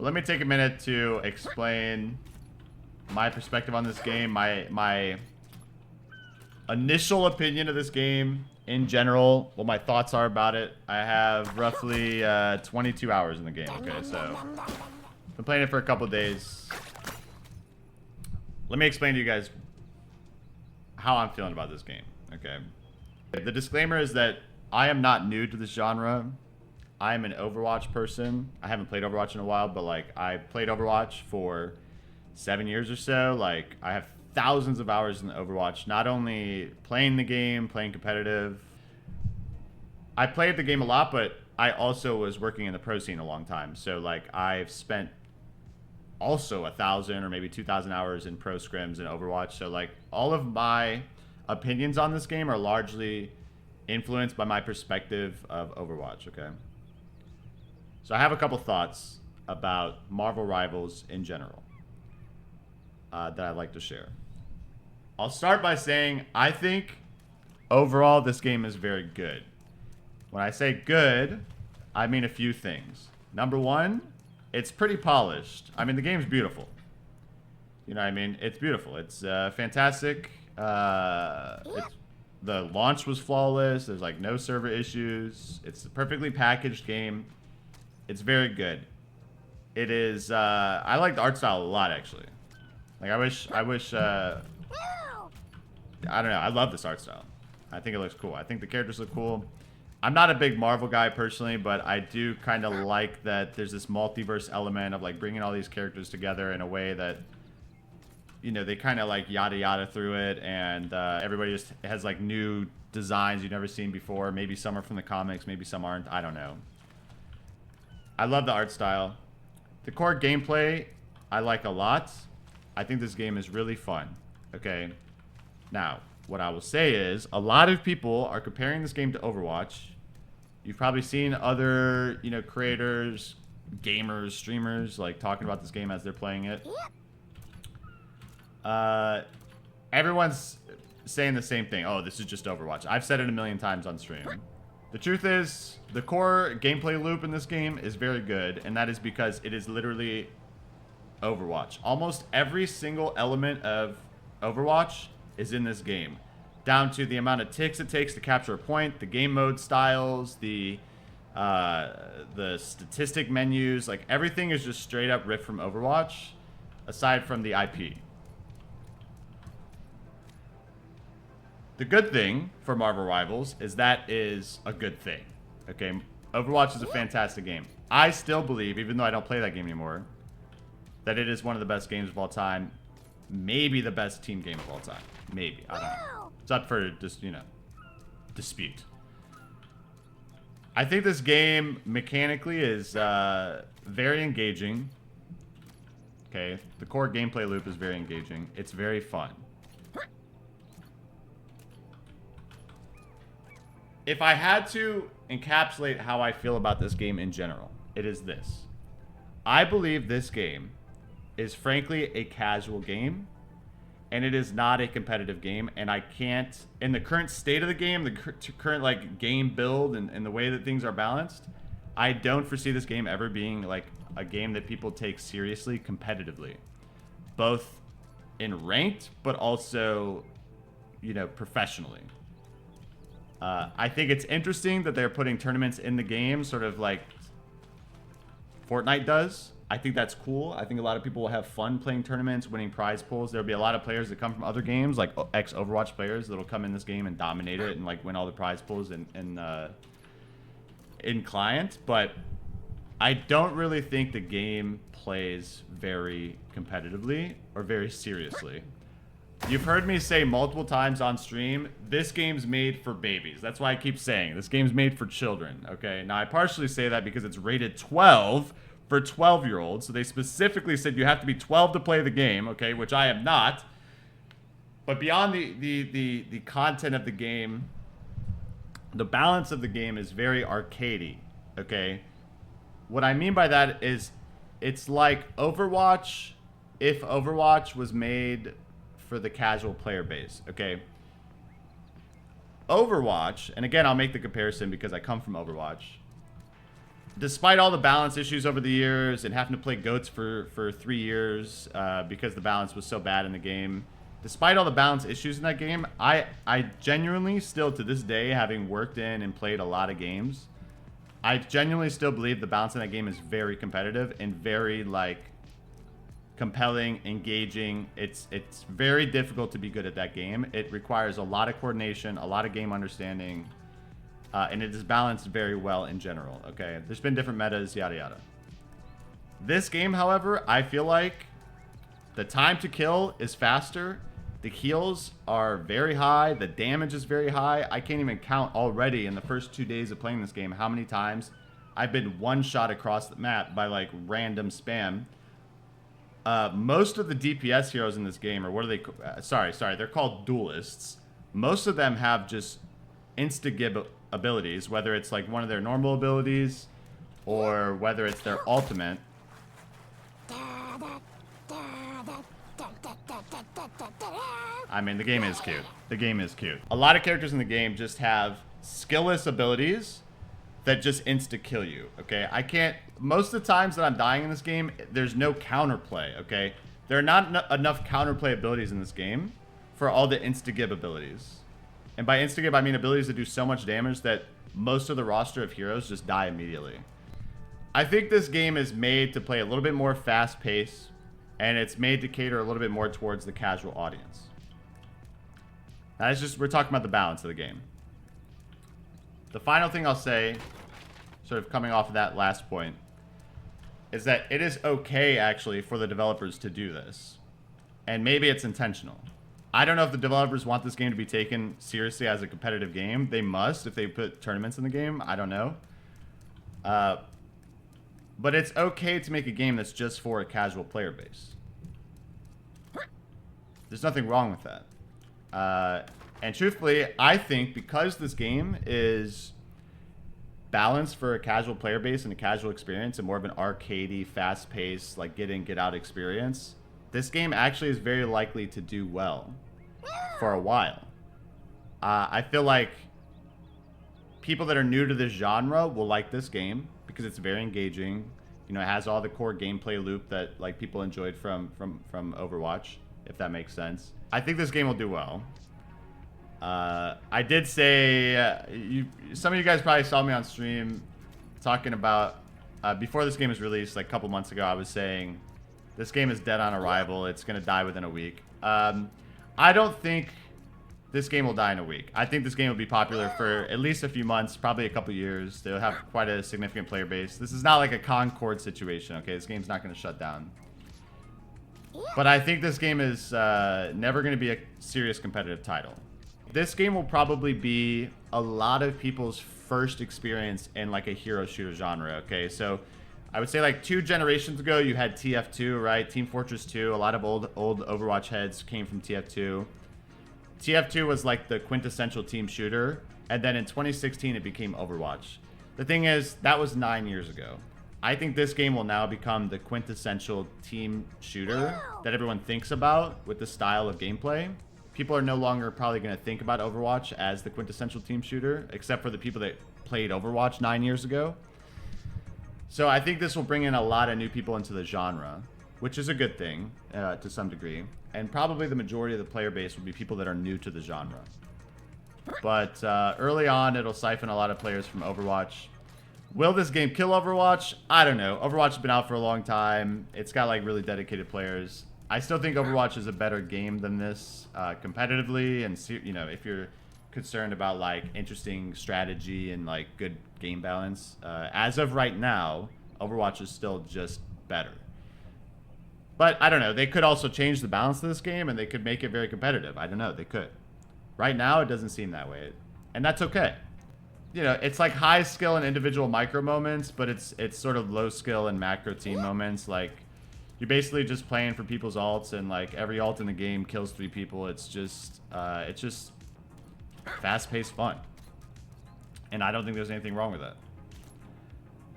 Let me take a minute to explain my perspective on this game, my initial opinion of this game in general, what my thoughts are about it. I have roughly 22 hours in the game, okay, so been playing it for a couple of days. Let me explain to you guys how I'm feeling about this game, okay? The disclaimer is that I am not new to this genre. I am an Overwatch person. I haven't played Overwatch in a while, but like I played Overwatch for 7 years or so. Like I have thousands of hours in Overwatch, not only playing the game, playing competitive. I played the game a lot, but I also was working in the pro scene a long time. So like I've spent also 1,000 or maybe 2,000 hours in pro scrims and Overwatch. So like all of my opinions on this game are largely influenced by my perspective of Overwatch, okay? So I have a couple thoughts about Marvel Rivals in general that I'd like to share. I'll start by saying I think overall this game is very good. When I say good, I mean a few things. Number one, it's pretty polished. I mean, the game's beautiful. You know what I mean? It's beautiful. It's fantastic. The launch was flawless. There's like no server issues. It's a perfectly packaged game. It's very good. It is. I like the art style a lot, actually. Like I wish. I don't know. I love this art style. I think it looks cool. I think the characters look cool. I'm not a big Marvel guy personally, but I do kind of like that there's this multiverse element of like bringing all these characters together in a way that, you know, they kind of like yada yada through it, and everybody just has like new designs you've never seen before. Maybe some are from the comics, maybe some aren't. I don't know. I love the art style. The core gameplay, I like a lot. I think this game is really fun. Okay. Now, what I will say is, a lot of people are comparing this game to Overwatch. You've probably seen other, you know, creators, gamers, streamers, like talking about this game as they're playing it. Everyone's saying the same thing. Oh, this is just Overwatch. I've said it a million times on stream. The truth is, the core gameplay loop in this game is very good, and that is because it is literally Overwatch. Almost every single element of Overwatch is in this game, down to the amount of ticks it takes to capture a point, the game mode styles, the statistic menus, like everything is just straight up ripped from Overwatch, aside from the IP. The good thing for Marvel Rivals is that is a good thing. Okay, Overwatch is a fantastic game. I still believe, even though I don't play that game anymore, that it is one of the best games of all time. Maybe the best team game of all time. Maybe. I don't know. It's up for just, you know, dispute. I think this game mechanically is very engaging. Okay, the core gameplay loop is very engaging. It's very fun. If I had to encapsulate how I feel about this game in general, it is this. I believe this game is frankly a casual game, and it is not a competitive game, and I can't, in the current state of the game, the current like game build and the way that things are balanced, I don't foresee this game ever being like a game that people take seriously competitively, both in ranked but also, you know, professionally. I think it's interesting that they're putting tournaments in the game, sort of like Fortnite does. I think that's cool. I think a lot of people will have fun playing tournaments, winning prize pools. There'll be a lot of players that come from other games, like ex-Overwatch players that'll come in this game and dominate it and like win all the prize pools in client. But I don't really think the game plays very competitively or very seriously. You've heard me say multiple times on stream, this game's made for babies. That's why I keep saying this game's made for children, okay? Now, I partially say that because it's rated 12 for 12-year-olds. So they specifically said you have to be 12 to play the game, okay, which I am not. But beyond the content of the game, the balance of the game is very arcadey, okay? What I mean by that is it's like Overwatch if Overwatch was made for the casual player base, okay? Overwatch, and again, I'll make the comparison because I come from Overwatch. despite all the balance issues over the years and having to play goats for 3 years because the balance was so bad in the game, despite all the balance issues in that game, I genuinely still to this day, having worked in and played a lot of games, I genuinely still believe the balance in that game is very competitive and very like compelling, engaging. It's very difficult to be good at that game. It requires a lot of coordination, a lot of game understanding, and it is balanced very well in general, okay? There's been different metas, yada yada. This game, however, I feel like the time to kill is faster. The heals are very high. The damage is very high. I can't even count already in the first 2 days of playing this game how many times I've been one shot across the map by like random spam. Most of the DPS heroes in this game, or what are they? Sorry, they're called duelists. Most of them have just insta-gib abilities, whether it's like one of their normal abilities or whether it's their ultimate. I mean, the game is cute. The game is cute. A lot of characters in the game just have skillless abilities that just insta-kill you, okay? I can't... Most of the times that I'm dying in this game, there's no counterplay, okay? There are not enough counterplay abilities in this game for all the insta-gib abilities. And by insta-gib, I mean abilities that do so much damage that most of the roster of heroes just die immediately. I think this game is made to play a little bit more fast-paced, and it's made to cater a little bit more towards the casual audience. That's just... We're talking about the balance of the game. The final thing I'll say, sort of coming off of that last point, is that it is okay, actually, for the developers to do this. And maybe it's intentional. I don't know if the developers want this game to be taken seriously as a competitive game. They must if they put tournaments in the game. I don't know. But it's okay to make a game that's just for a casual player base. There's nothing wrong with that. And truthfully, I think because this game is balanced for a casual player base and a casual experience and more of an arcadey, fast-paced, like get in, get out experience, this game actually is very likely to do well for a while. I feel like people that are new to this genre will like this game because it's very engaging. You know, it has all the core gameplay loop that like people enjoyed from Overwatch, if that makes sense. I think this game will do well. I did say, some of you guys probably saw me on stream talking about, before this game was released, like a couple months ago, I was saying, this game is dead on arrival. It's going to die within a week. I don't think this game will die in a week. I think this game will be popular for at least a few months, probably a couple years. They'll have quite a significant player base. This is not like a Concord situation, okay? This game's not going to shut down. But I think this game is never going to be a serious competitive title. This game will probably be a lot of people's first experience in like a hero shooter genre, okay? So I would say like 2 generations ago, you had TF2, right? Team Fortress 2. A lot of old Overwatch heads came from TF2. TF2 was like the quintessential team shooter. And then in 2016, it became Overwatch. The thing is, that was 9 years ago. I think this game will now become the quintessential team shooter that everyone thinks about with the style of gameplay. People are no longer probably going to think about Overwatch as the quintessential team shooter, except for the people that played Overwatch 9 years ago. So I think this will bring in a lot of new people into the genre, which is a good thing to some degree. And probably the majority of the player base will be people that are new to the genre. But early on, it'll siphon a lot of players from Overwatch. Will this game kill Overwatch? I don't know. Overwatch has been out for a long time. It's got like really dedicated players. I still think Overwatch is a better game than this competitively, and you know, if you're concerned about like interesting strategy and like good game balance, as of right now, Overwatch is still just better. But I don't know. They could also change the balance of this game, and they could make it very competitive. I don't know. They could. Right now, it doesn't seem that way, and that's okay. You know, it's like high skill and individual micro moments, but it's sort of low skill and macro team moments. Like, you're basically just playing for people's ults, and like every ult in the game kills 3 people. It's just fast-paced fun, and I don't think there's anything wrong with that.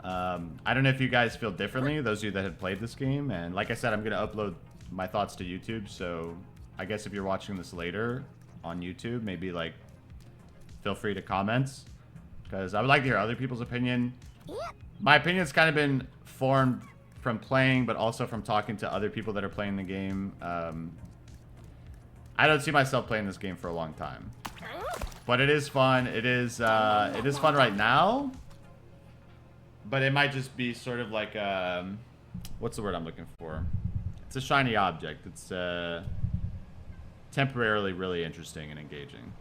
I don't know if you guys feel differently, those of you that have played this game. And like I said, I'm gonna upload my thoughts to YouTube, so I guess if you're watching this later on YouTube, maybe like feel free to comment, because I would like to hear other people's opinion. My opinion's kind of been formed from playing, but also from talking to other people that are playing the game. I don't see myself playing this game for a long time, but it is fun. It is fun right now, but it might just be sort of like what's the word I'm looking for? It's a shiny object. It's temporarily really interesting and engaging.